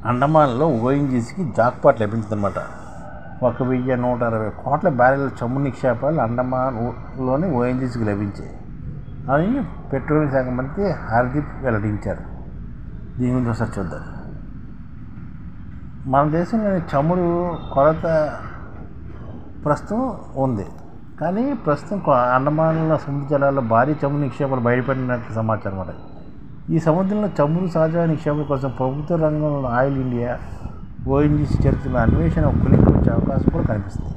అండమాన్లో ఓఎన్జీసీకి jackpot లభించిందన్నమాట. 1,160 కోట్ల barrel చమురు నిక్షేపాలు అండమాన్లోని ఓఎన్జీసీకి లభించాయి అని పెట్రోలియం శాఖ మంత్రి హర్దీప్ వెల్లడించారు. దీని గురించి ఒకసారి చూద్దాం. మన దేశంలోని చమురు కొరత ప్రస్తుతం ఉంది, కానీ ప్రస్తుతం అండమాన్లో సముద్ర జలాల్లో భారీ చమురు నిక్షేపాలు బయటపడినట్లు సమాచారం అన్నమాట. ఈ సముద్రంలో చమురు సహజ నిక్షేపం కోసం ప్రభుత్వ రంగంలో ఆయిల్ ఇండియా ఓఎన్జీసీ చేస్తున్న అన్వేషణ కొలిక్కొచ్చే అవకాశం కూడా కనిపిస్తుంది.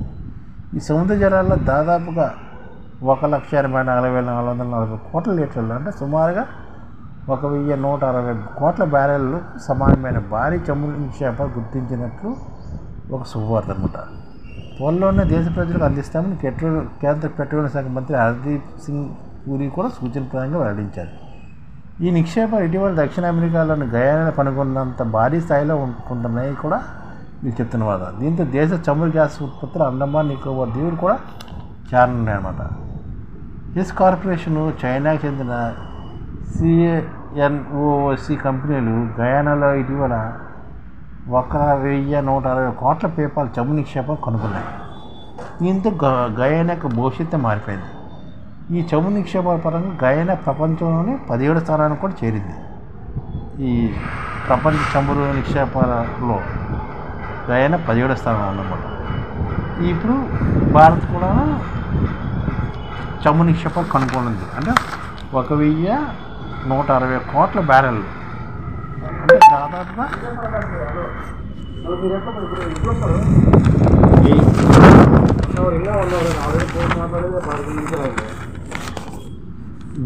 ఈ సముద్ర జలాల్లో దాదాపుగా 1,84,440 కోట్ల లీటర్లు అంటే సుమారుగా 1,160 కోట్ల బ్యారెళ్ళు సమానమైన భారీ చమురు నిక్షేపాలు గుర్తించినట్లు ఒక శుభవార్త అనమాట. త్వరలోనే దేశ ప్రజలకు అందిస్తామని కేంద్ర పెట్రోలియం శాఖ మంత్రి హర్దీప్ సింగ్ పూరి కూడా సూచనప్రాయంగా వెల్లడించారు. ఈ నిక్షేపాలు ఇటీవల దక్షిణ అమెరికాలోని గయానా కనుగొన్నంత భారీ స్థాయిలో ఉంటున్నాయి కూడా వీళ్ళు చెప్తున్నమాట. దీంతో దేశ చమురు గ్యాస్ ఉత్పత్తులు అండమాన్ నికోబార్ దీవులు కూడా చేరనున్నాయన్నమాట. ఎస్ కార్పొరేషను, చైనాకు చెందిన CNOOC కంపెనీలు గయానాలో ఇటీవల 1,160 కోట్ల పేపాల్ చమురు నిక్షేపాలు కనుగొన్నాయి. దీంతో గయానా యొక్క భవిష్యత్తు మారిపోయింది. ఈ చమురు నిక్షేపాల పరంగా గయానా ప్రపంచంలోనే 17వ స్థానానికి కూడా చేరింది. ఈ ప్రపంచ చమురు నిక్షేపాలలో గయానా 17వ స్థానంలో ఉందన్నమాట. ఇప్పుడు భారత్ కూడా చమురు నిక్షేపాలు కనుగొన్నది. అంటే 1,160 కోట్ల బ్యారెళ్ళు అంటే దాదాపుగా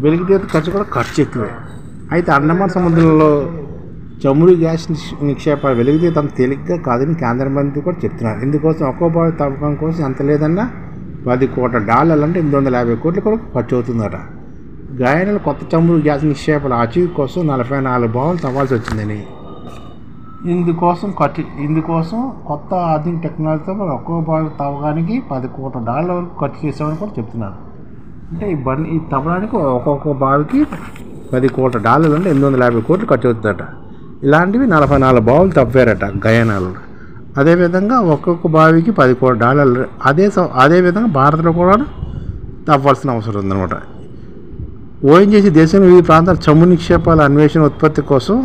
వెలికితీత ఖర్చు కూడా ఎక్కువే. అయితే అండమాన్ సముద్రంలో చమురు గ్యాస్ నిక్షేపాలు వెలికితీత అంత తేలిగ్గా కాదని కేంద్ర మంత్రి కూడా చెప్తున్నారు. ఇందుకోసం ఒక్కో బావి తవ్వకం కోసం ఎంత లేదన్నా $10 కోట్ల అంటే 850 కోట్లు కూడా ఖర్చు అవుతుందట. గయానాలో కొత్త చమురు గ్యాస్ నిక్షేపాల ఆచూకీ కోసం 44 బావులు తవ్వాల్సి వచ్చిందని, ఇందుకోసం కొత్త ఆధునిక టెక్నాలజీతో ఒక్కో బావి తవ్వడానికి $10 కోట్ల వరకు ఖర్చు చేసామని కూడా చెప్తున్నారు. అంటే ఈ తవ్వడానికి ఒక్కొక్క బావికి $10 కోట్ల అంటే 850 కోట్లు ఖర్చు అవుతుందట. ఇలాంటివి 44 బావులు తవ్వారట గయానాలో. అదేవిధంగా ఒక్కొక్క బావికి $10 కోట్ల. అదేవిధంగా భారత్లో కూడా తవ్వాల్సిన అవసరం ఉందన్నమాట. ఓఎన్జీసీ దేశంలో వివిధ ప్రాంతాల చమురు నిక్షేపాల అన్వేషణ ఉత్పత్తి కోసం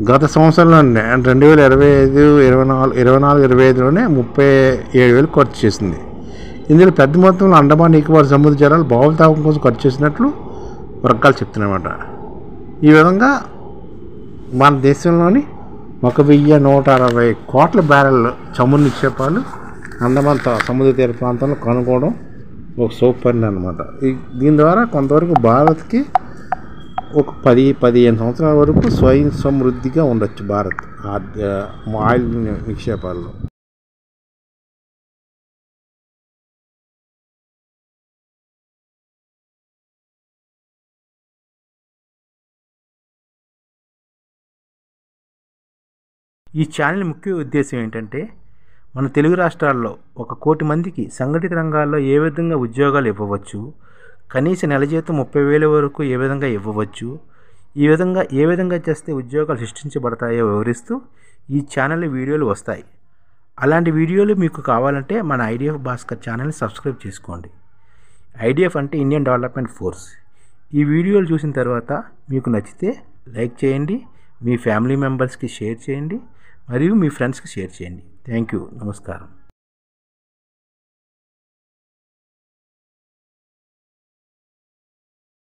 గత సంవత్సరంలోనే 2024-25లోనే 37,000 ఖర్చు చేసింది. ఇందులో పెద్ద మొత్తంలో అండమాన్ నికోబార్ సముద్ర జలాలు బావుల తవ్వకం కోసం ఖర్చు చేసినట్లు వర్గాలు చెప్తున్నాయన్నమాట. ఈ విధంగా మన దేశంలోని 1,160 కోట్ల బ్యారెల్ చమురు నిక్షేపాలు అండమాన్ సముద్ర తీర ప్రాంతంలో కనుగొనడం ఒక సూపర్ అన్నమాట. దీని ద్వారా కొంతవరకు భారత్కి ఒక 10-15 సంవత్సరాల వరకు స్వయం సమృద్ధిగా ఉండొచ్చు భారత్ ఆయిల్ నిక్షేపాల్లో. ఈ ఛానల్ ముఖ్య ఉద్దేశం ఏంటంటే మన తెలుగు రాష్ట్రాల్లో 1 కోటి మందికి సంఘటిత రంగాల్లో ఏ విధంగా ఉద్యోగాలు ఇవ్వవచ్చు, కనీస నెల జీతం 30,000 వరకు ఏ విధంగా ఇవ్వవచ్చు, ఏ విధంగా చేస్తే ఉద్యోగాలు సృష్టించబడతాయో వివరిస్తూ ఈ ఛానల్ వీడియోలు వస్తాయి. అలాంటి వీడియోలు మీకు కావాలంటే మన IDF భాస్కర్ ఛానల్ని సబ్స్క్రైబ్ చేసుకోండి. IDF అంటే ఇండియన్ డెవలప్మెంట్ ఫోర్స్. ఈ వీడియోలు చూసిన తర్వాత మీకు నచ్చితే లైక్ చేయండి, మీ ఫ్యామిలీ మెంబర్స్కి షేర్ చేయండి, మరియు మీ ఫ్రెండ్స్కి షేర్ చేయండి. Thank you. నమస్కారం.